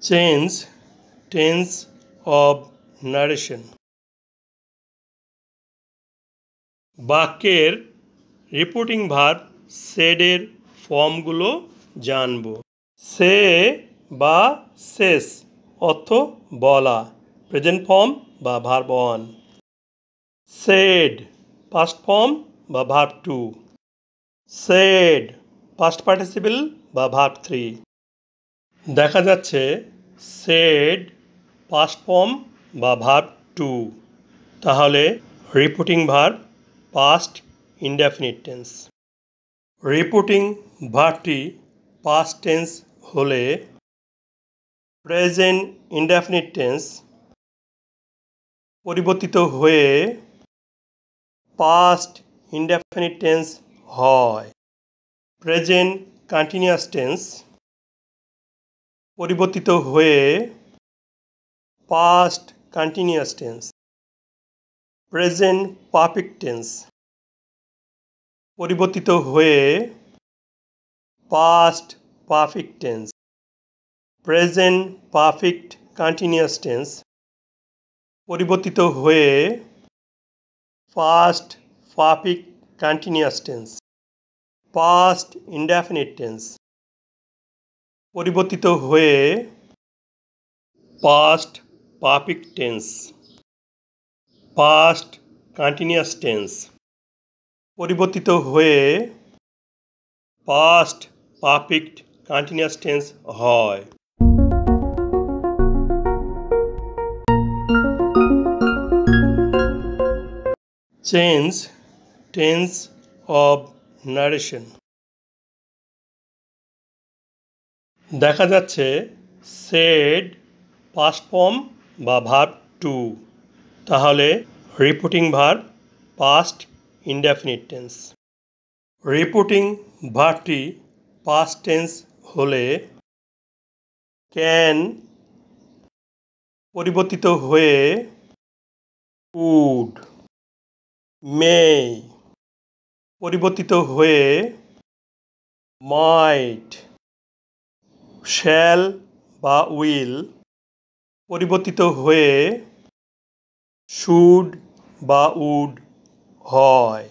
Change tense of narration. বাক্যের reporting verb সেডের ফর্মগুলো জানব। সে বা সেস অর্থ বলা, প্রেজেন্ট ফর্ম বা ভার্ব 1। সেড পাস্ট ফর্ম বা ভার্ব 2। সেড পাস্ট পার্টিসিপল বা ভার্ব 3। দেখা যাচ্ছে সেড পাস্ট ফর্ম বা ভার্ব 2, তাহলে reporting verb past indefinite tense. Reporting ভার্বটি পাস্ট টেন্স হলে প্রেজেন্ট ইনডেফিনিট টেন্স পরিবর্তিত হয়ে পাস্ট ইনডেফিনিট টেন্স হয়। প্রেজেন্ট কন্টিনিউয়াস টেন্স পরিবর্তিত হয়ে past continuous tense. Present perfect tense পরিবর্তিত হয়ে past perfect tense. Present perfect continuous tense পরিবর্তিত হয়ে past perfect continuous tense. Past indefinite tense পরিবর্তিত হয়ে past perfect tense. Past continuous tense পরিবর্তিত হয়ে পাস্ট পারফেক্ট কন্টিনিউয়াস টেন্স হয়। Change tense of narration. দেখা যাচ্ছে সেড পাস্ট ফর্ম বা ভার্ব 2, তাহলে reporting verb past indefinite tense. Reporting ভার্বটি পাস্ট টেন্স হলে ক্যান পরিবর্তিত হয়ে উড, মে পরিবর্তিত হয়ে মাইট, শ্যাল বা উইল পরিবর্তিত হয়ে শুড বা উড হয়।